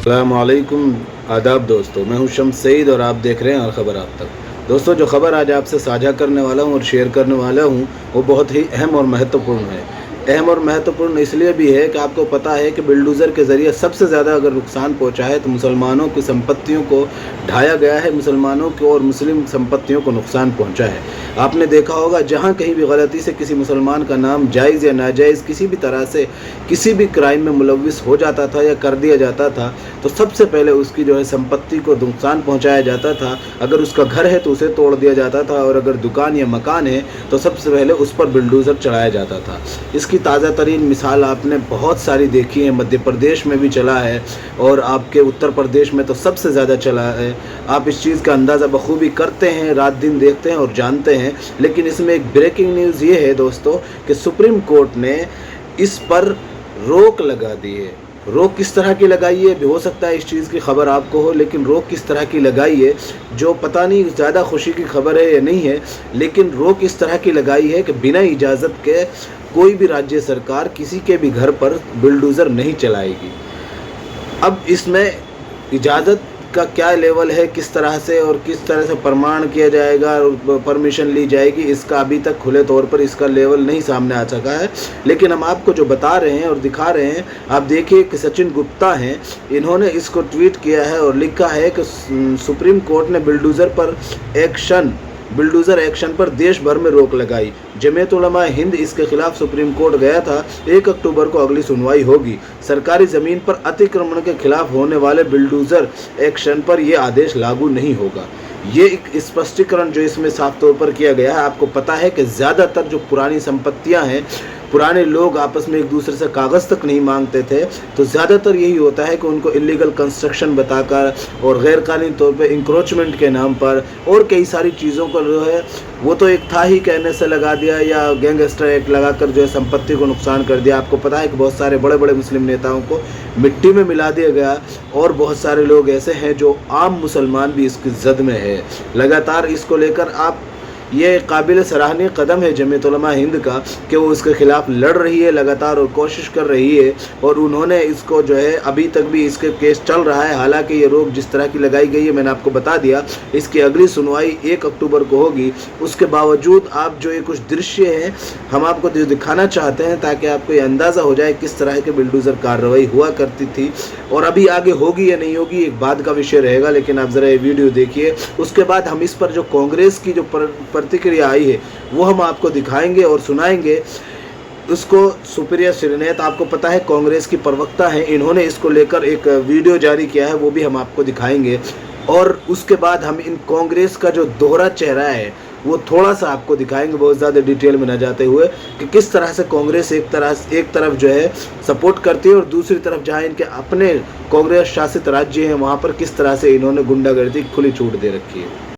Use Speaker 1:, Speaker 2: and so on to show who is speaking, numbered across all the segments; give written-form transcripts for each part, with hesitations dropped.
Speaker 1: अस्सलामुअलैकुम, आदाब दोस्तों। मैं हूं शम्स सईद और आप देख रहे हैं खबर आप तक। दोस्तों, जो खबर आज आपसे साझा करने वाला हूं और शेयर करने वाला हूं वो बहुत ही अहम और महत्वपूर्ण है। अहम और महत्वपूर्ण इसलिए भी है कि आपको पता है कि बिल्डोज़र के ज़रिए सबसे ज़्यादा अगर नुकसान पहुंचा है तो मुसलमानों की संपत्तियों को ढाया गया है, मुसलमानों को और मुस्लिम संपत्तियों को नुकसान पहुंचा है। आपने देखा होगा, जहां कहीं भी गलती से किसी मुसलमान का नाम जायज़ या नाजायज़ किसी भी तरह से किसी भी क्राइम में मुलव्विस हो जाता था या कर दिया जाता था, तो सबसे पहले उसकी जो है संपत्ति को नुकसान पहुंचाया जाता था। अगर उसका घर है तो उसे तोड़ दिया जाता था, और अगर दुकान या मकान है तो सबसे पहले उस पर बिल्डोज़र चलाया जाता था। इसकी ताज़ा तरीन मिसाल आपने बहुत सारी देखी है। मध्य प्रदेश में भी चला है और आपके उत्तर प्रदेश में तो सबसे ज़्यादा चला है। आप इस चीज़ का अंदाज़ा बखूबी करते हैं, रात दिन देखते हैं और जानते हैं। लेकिन इसमें एक ब्रेकिंग न्यूज़ ये है दोस्तों कि सुप्रीम कोर्ट ने इस पर रोक लगा दी है। रोक किस तरह की लगाई है, हो सकता है इस चीज़ की खबर आपको हो, लेकिन रोक किस तरह की लगाई है जो पता नहीं ज़्यादा खुशी की खबर है या नहीं है, लेकिन रोक इस तरह की लगाई है कि बिना इजाज़त के कोई भी राज्य सरकार किसी के भी घर पर बिल्डोज़र नहीं चलाएगी। अब इसमें इजाज़त का क्या लेवल है, किस तरह से और किस तरह से प्रमाण किया जाएगा और परमिशन ली जाएगी, इसका अभी तक खुले तौर पर इसका लेवल नहीं सामने आ सका है। लेकिन हम आपको जो बता रहे हैं और दिखा रहे हैं, आप देखिए कि सचिन गुप्ता हैं, इन्होंने इसको ट्वीट किया है और लिखा है कि सुप्रीम कोर्ट ने बिल्डोज़र एक्शन पर देश भर में रोक लगाई। जमीयत उलमा हिंद इसके खिलाफ सुप्रीम कोर्ट गया था। 1 अक्टूबर को अगली सुनवाई होगी। सरकारी ज़मीन पर अतिक्रमण के खिलाफ होने वाले बिल्डोज़र एक्शन पर यह आदेश लागू नहीं होगा। ये एक स्पष्टीकरण जो इसमें साफ तौर पर किया गया है। आपको पता है कि ज़्यादातर जो पुरानी संपत्तियां हैं, पुराने लोग आपस में एक दूसरे से कागज़ तक नहीं मांगते थे, तो ज़्यादातर यही होता है कि उनको इलीगल कंस्ट्रक्शन बताकर और गैर कानूनी तौर पे इंक्रोचमेंट के नाम पर और कई सारी चीज़ों को जो है वो तो एक था ही कहने से लगा दिया, या गैंगस्टर एक्ट लगाकर जो है संपत्ति को नुकसान कर दिया। आपको पता है कि बहुत सारे बड़े बड़े मुस्लिम नेताओं को मिट्टी में मिला दिया गया, और बहुत सारे लोग ऐसे हैं जो आम मुसलमान भी इसकी जद में है। लगातार इसको लेकर आप ये काबिल सराहनीय कदम है जमीयत उलमा हिंद का कि वो इसके खिलाफ लड़ रही है लगातार और कोशिश कर रही है, और उन्होंने इसको जो है अभी तक भी इसके केस चल रहा है। हालांकि ये रोक जिस तरह की लगाई गई है, मैंने आपको बता दिया, इसकी अगली सुनवाई 1 अक्टूबर को होगी। उसके बावजूद आप जो ये कुछ दृश्य हैं हम आपको दिखाना चाहते हैं ताकि आपको ये अंदाज़ा हो जाए किस तरह के बिल्डोज़र कार्रवाई हुआ करती थी, और अभी आगे होगी या नहीं होगी एक बाद का विषय रहेगा। लेकिन आप ज़रा ये वीडियो देखिए, उसके बाद हम इस पर जो कांग्रेस की जो प्रतिक्रिया आई है वो हम आपको दिखाएंगे और सुनाएंगे। उसको सुप्रिया श्रीनेत, आपको पता है कांग्रेस की प्रवक्ता हैं, इन्होंने इसको लेकर एक वीडियो जारी किया है, वो भी हम आपको दिखाएंगे। और उसके बाद हम इन कांग्रेस का जो दोहरा चेहरा है वो थोड़ा सा आपको दिखाएंगे, बहुत ज़्यादा डिटेल में न जाते हुए, कि किस तरह से कांग्रेस एक तरफ जो है सपोर्ट करती है और दूसरी तरफ जहां इनके अपने कांग्रेस शासित राज्य हैं वहां पर किस तरह से इन्होंने गुंडागर्दी खुली छूट दे रखी है।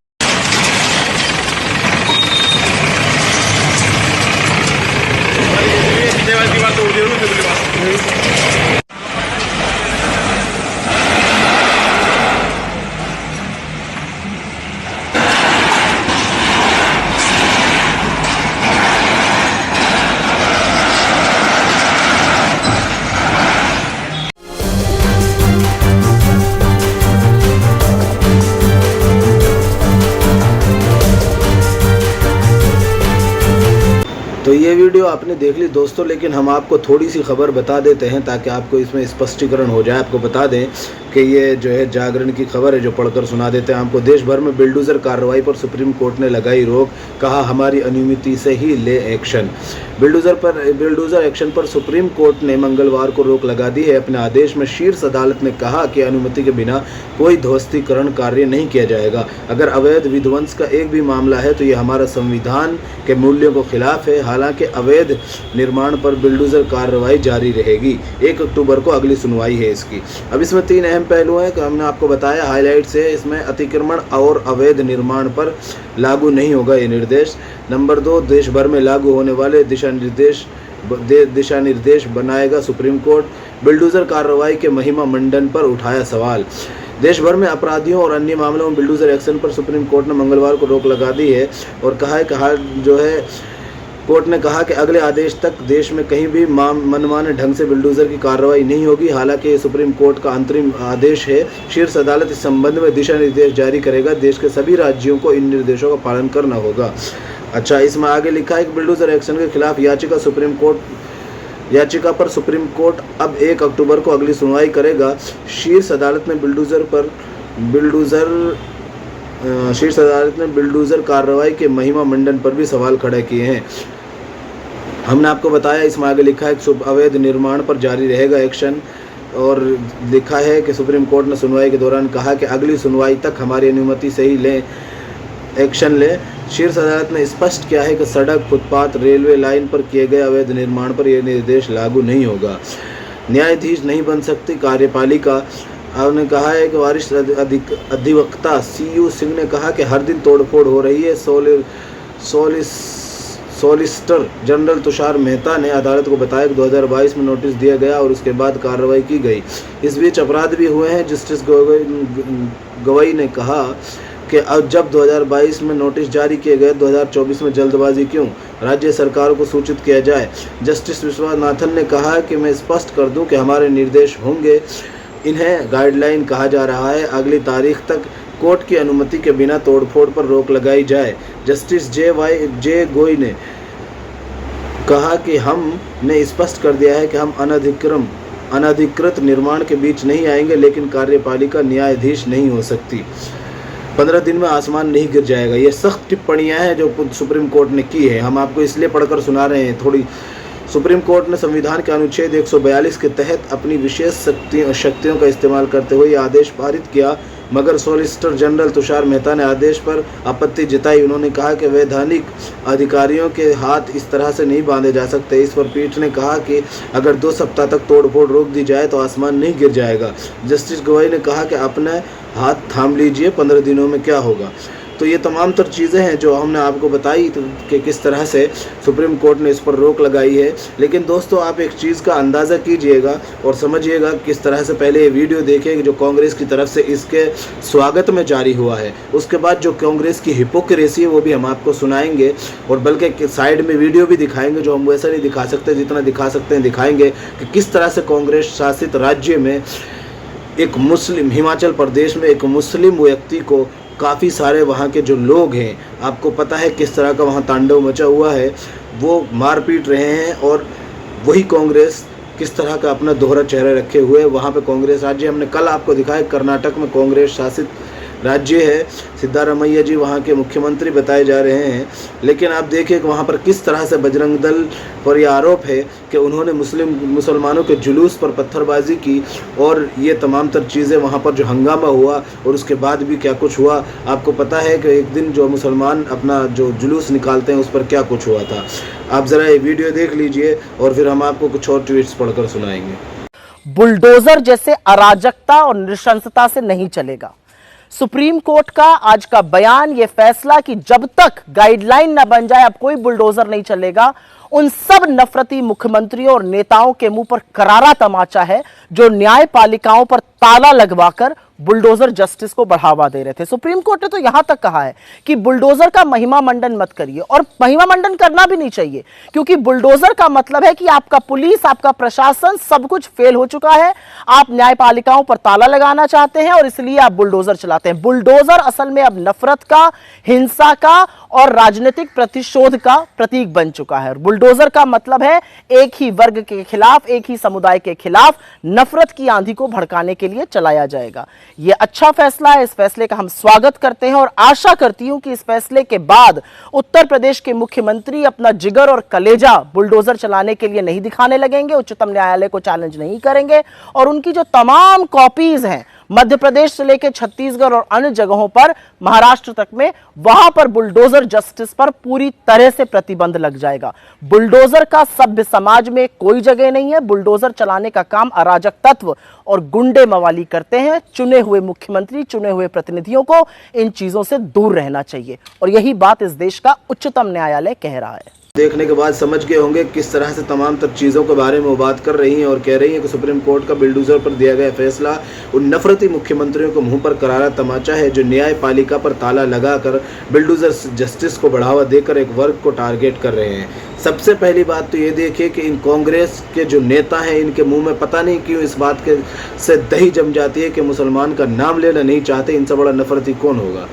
Speaker 1: तो ये वीडियो आपने देख ली दोस्तों, लेकिन हम आपको थोड़ी सी खबर बता देते हैं ताकि आपको इसमें स्पष्टीकरण हो जाए। आपको बता दें कि ये जो है जागरण की खबर है जो पढ़कर सुना देते हैं आपको। देश भर में बिल्डोज़र कार्रवाई पर सुप्रीम कोर्ट ने लगाई रोक, कहा हमारी अनुमति से ही ले एक्शन। बिल्डोज़र एक्शन पर सुप्रीम कोर्ट ने मंगलवार को रोक लगा दी है। अपने आदेश में शीर्ष अदालत ने कहा कि अनुमति के बिना कोई ध्वस्तीकरण कार्य नहीं किया जाएगा। अगर अवैध विध्वंस का एक भी मामला है तो ये हमारा संविधान के मूल्यों को खिलाफ है। हालांकि अवैध निर्माण पर बिल्डोज़र कार्रवाई जारी रहेगी। 1 अक्टूबर को अगली सुनवाई है इसकी। अब इसमें 3 अहम पहलू हैं कि हमने आपको बताया, हाईलाइट से इसमें अतिक्रमण और अवैध निर्माण पर लागू नहीं होगा ये निर्देश। नंबर 2, देश भर में लागू होने वाले दिशा निर्देश बनाएगा सुप्रीम कोर्ट। बिल्डोज़र कार्रवाई के महिमा मंडन पर उठाया सवाल। देश भर में अपराधियों और अन्य मामलों में बिल्डोज़र एक्शन पर सुप्रीम कोर्ट ने मंगलवार को रोक लगा दी है और कहा है कि जो है कोर्ट ने कहा कि अगले आदेश तक देश में कहीं भी मनमाने ढंग से बुलडोजर की कार्रवाई नहीं होगी। हालांकि ये सुप्रीम कोर्ट का अंतरिम आदेश है। शीर्ष अदालत इस संबंध में दिशा निर्देश जारी करेगा। देश के सभी राज्यों को इन निर्देशों का पालन करना होगा। अच्छा, इसमें आगे लिखा है कि बुलडोजर एक्शन के खिलाफ याचिका पर सुप्रीम कोर्ट अब 1 अक्टूबर को अगली सुनवाई करेगा। शीर्ष अदालत ने बुलडोजर कार्रवाई के महिमा मंडन पर भी सवाल खड़े किए हैं। हमने आपको बताया, इसमें आगे लिखा है कि अवैध निर्माण पर जारी रहेगा एक्शन, और लिखा है कि सुप्रीम कोर्ट ने सुनवाई के दौरान कहा कि अगली सुनवाई तक हमारी अनुमति से ही एक्शन लें। शीर्ष अदालत ने स्पष्ट किया है कि सड़क, फुटपाथ, रेलवे लाइन पर किए गए अवैध निर्माण पर यह निर्देश लागू नहीं होगा। न्यायाधीश नहीं बन सकती कार्यपालिका। उन्होंने कहा है कि वरिष्ठ अधिवक्ता CU सिंह ने कहा कि हर दिन तोड़फोड़ हो रही है। सॉलिसिटर जनरल तुषार मेहता ने अदालत को बताया कि 2022 में नोटिस दिया गया और उसके बाद कार्रवाई की गई। इस बीच अपराध भी हुए हैं। जस्टिस गवई ने कहा कि अब जब 2022 में नोटिस जारी किए गए, 2024 में जल्दबाजी क्यों? राज्य सरकारों को सूचित किया जाए। जस्टिस विश्वनाथन ने कहा कि मैं स्पष्ट कर दूं कि हमारे निर्देश होंगे, इन्हें गाइडलाइन कहा जा रहा है। अगली तारीख तक कोर्ट की अनुमति के बिना तोड़फोड़ पर रोक लगाई जाए। जस्टिस जे गोई ने कहा कि हमने स्पष्ट कर दिया है कि हम अनधिकृत निर्माण के बीच नहीं आएंगे, लेकिन कार्यपालिका न्यायाधीश नहीं हो सकती। 15 दिन में आसमान नहीं गिर जाएगा। ये सख्त टिप्पणियां हैं जो सुप्रीम कोर्ट ने की है। हम आपको इसलिए पढ़कर सुना रहे हैं थोड़ी। सुप्रीम कोर्ट ने संविधान के अनुच्छेद 142 के तहत अपनी विशेष शक्तियों का इस्तेमाल करते हुए आदेश पारित किया, मगर सॉलिसिटर जनरल तुषार मेहता ने आदेश पर आपत्ति जताई। उन्होंने कहा कि वैधानिक अधिकारियों के हाथ इस तरह से नहीं बांधे जा सकते। इस पर पीठ ने कहा कि अगर 2 सप्ताह तक तोड़फोड़ रोक दी जाए तो आसमान नहीं गिर जाएगा। जस्टिस गवई ने कहा कि अपने हाथ थाम लीजिए, 15 दिनों में क्या होगा। तो ये तमाम तर चीज़ें हैं जो हमने आपको बताई कि किस तरह से सुप्रीम कोर्ट ने इस पर रोक लगाई है। लेकिन दोस्तों, आप एक चीज़ का अंदाज़ा कीजिएगा और समझिएगा किस तरह से पहले ये वीडियो देखें जो कांग्रेस की तरफ से इसके स्वागत में जारी हुआ है। उसके बाद जो कांग्रेस की हिपोक्रेसी है वो भी हम आपको सुनाएंगे, और बल्कि साइड में वीडियो भी दिखाएंगे जो हम वैसा नहीं दिखा सकते, जितना दिखा सकते हैं दिखाएंगे कि किस तरह से कांग्रेस शासित राज्य में एक मुस्लिम, हिमाचल प्रदेश में एक मुस्लिम व्यक्ति को काफ़ी सारे वहाँ के जो लोग हैं, आपको पता है किस तरह का वहाँ तांडव मचा हुआ है, वो मार पीट रहे हैं। और वही कांग्रेस किस तरह का अपना दोहरा चेहरा रखे हुए वहाँ पे कांग्रेस राज्य। हमने कल आपको दिखाया कर्नाटक में कांग्रेस शासित राज्य है। सिद्धारमैया जी वहाँ के मुख्यमंत्री बताए जा रहे हैं। लेकिन आप देखिए कि वहाँ पर किस तरह से बजरंग दल पर यह आरोप है कि उन्होंने मुसलमानों के जुलूस पर पत्थरबाजी की, और ये तमाम तर चीज़ें वहाँ पर जो हंगामा हुआ और उसके बाद भी क्या कुछ हुआ। आपको पता है कि एक दिन जो मुसलमान अपना जो जुलूस निकालते हैं उस पर क्या कुछ हुआ था। आप ज़रा ये वीडियो देख लीजिए और फिर हम आपको कुछ और ट्वीट्स पढ़कर सुनाएंगे।
Speaker 2: बुलडोजर जैसे अराजकता और नृशंसता से नहीं चलेगा। सुप्रीम कोर्ट का आज का बयान, यह फैसला कि जब तक गाइडलाइन न बन जाए अब कोई बुलडोजर नहीं चलेगा, उन सब नफरती मुख्यमंत्रियों और नेताओं के मुंह पर करारा तमाचा है जो न्यायपालिकाओं पर ताला लगवाकर बुलडोजर जस्टिस को बढ़ावा दे रहे थे। सुप्रीम कोर्ट ने तो यहां तक कहा है कि बुलडोजर का महिमा मंडन मत करिए, और महिमा मंडन करना भी नहीं चाहिए, क्योंकि बुलडोजर का मतलब है कि आपका पुलिस, आपका प्रशासन सब कुछ फेल हो चुका है। आप न्यायपालिकाओं पर ताला लगाना चाहते हैं और इसलिए आप बुलडोजर चलाते हैं। बुलडोजर असल में अब नफरत का, हिंसा का और राजनीतिक प्रतिशोध का प्रतीक बन चुका है। बुलडोजर का मतलब है एक ही वर्ग के खिलाफ, एक ही समुदाय के खिलाफ नफरत की आंधी को भड़काने के लिए चलाया जाएगा। यह अच्छा फैसला है, इस फैसले का हम स्वागत करते हैं और आशा करती हूं कि इस फैसले के बाद उत्तर प्रदेश के मुख्यमंत्री अपना जिगर और कलेजा बुलडोजर चलाने के लिए नहीं दिखाने लगेंगे, उच्चतम न्यायालय को चैलेंज नहीं करेंगे, और उनकी जो तमाम कॉपीज हैं मध्य प्रदेश से लेकर छत्तीसगढ़ और अन्य जगहों पर, महाराष्ट्र तक में, वहां पर बुलडोजर जस्टिस पर पूरी तरह से प्रतिबंध लग जाएगा। बुलडोजर का सभ्य समाज में कोई जगह नहीं है। बुलडोजर चलाने का काम अराजक तत्व और गुंडे मवाली करते हैं। चुने हुए मुख्यमंत्री, चुने हुए प्रतिनिधियों को इन चीजों से दूर रहना चाहिए, और यही बात इस देश का उच्चतम न्यायालय कह रहा है।
Speaker 1: देखने के बाद समझ गए होंगे किस तरह से तमाम तर चीज़ों के बारे में वो बात कर रही हैं और कह रही हैं कि सुप्रीम कोर्ट का बिल्डोजर पर दिया गया फैसला उन नफरती मुख्यमंत्रियों को मुंह पर करारा तमाचा है जो न्यायपालिका पर ताला लगाकर बिल्डोजर जस्टिस को बढ़ावा देकर एक वर्ग को टारगेट कर रहे हैं। सबसे पहली बात तो ये देखिए कि इन कांग्रेस के जो नेता हैं इनके मुंह में पता नहीं क्यों इस बात के से दही जम जाती है कि मुसलमान का नाम लेना नहीं चाहते। इनसे बड़ा नफरती कौन होगा।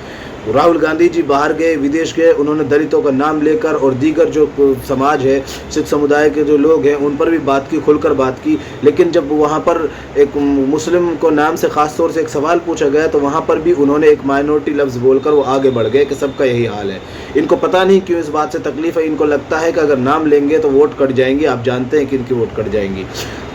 Speaker 1: राहुल गांधी जी बाहर गए, विदेश गए, उन्होंने दलितों का नाम लेकर और दीगर जो समाज है, सिख समुदाय के जो लोग हैं उन पर भी बात की, खुलकर बात की। लेकिन जब वहाँ पर एक मुस्लिम को नाम से ख़ास तौर से एक सवाल पूछा गया तो वहाँ पर भी उन्होंने एक माइनॉरिटी लफ्ज़ बोलकर वो आगे बढ़ गए कि सबका यही हाल है। इनको पता नहीं क्यों इस बात से तकलीफ़ है। इनको लगता है कि अगर नाम लेंगे तो वोट कट जाएंगी। आप जानते हैं कि इनकी वोट कट जाएंगी।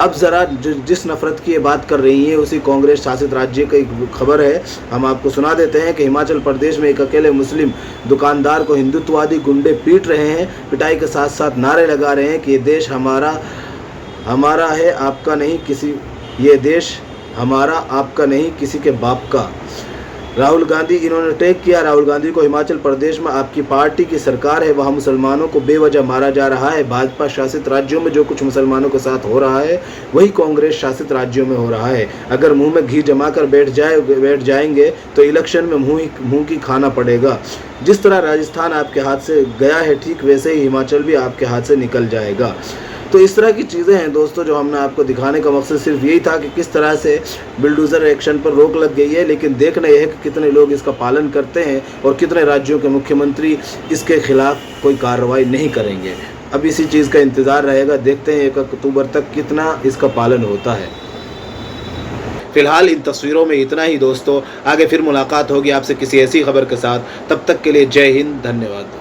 Speaker 1: अब ज़रा जिस नफ़रत की ये बात कर रही है उसी कांग्रेस शासित राज्य की एक खबर है, हम आपको सुना देते हैं कि हिमाचल प्रदेश में एक अकेले मुस्लिम दुकानदार को हिंदुत्ववादी गुंडे पीट रहे हैं। पिटाई के साथ साथ नारे लगा रहे हैं कि ये देश हमारा है, आपका नहीं किसी, ये देश हमारा आपका नहीं किसी के बाप का। राहुल गांधी, इन्होंने टैग किया राहुल गांधी को, हिमाचल प्रदेश में आपकी पार्टी की सरकार है, वहाँ मुसलमानों को बेवजह मारा जा रहा है। भाजपा शासित राज्यों में जो कुछ मुसलमानों के साथ हो रहा है वही कांग्रेस शासित राज्यों में हो रहा है। अगर मुंह में घी जमा कर बैठ जाएंगे तो इलेक्शन में मुंह की खाना पड़ेगा। जिस तरह राजस्थान आपके हाथ से गया है ठीक वैसे ही हिमाचल भी आपके हाथ से निकल जाएगा। तो इस तरह की चीज़ें हैं दोस्तों जो हमने आपको दिखाने का मकसद सिर्फ यही था कि किस तरह से बिल्डोजर एक्शन पर रोक लग गई है। लेकिन देखना यह है कि कितने लोग इसका पालन करते हैं और कितने राज्यों के मुख्यमंत्री इसके खिलाफ कोई कार्रवाई नहीं करेंगे। अब इसी चीज़ का इंतज़ार रहेगा, देखते हैं 1 अक्टूबर तक कितना इसका पालन होता है। फिलहाल इन तस्वीरों में इतना ही दोस्तों, आगे फिर मुलाकात होगी आपसे किसी ऐसी खबर के साथ। तब तक के लिए जय हिंद, धन्यवाद।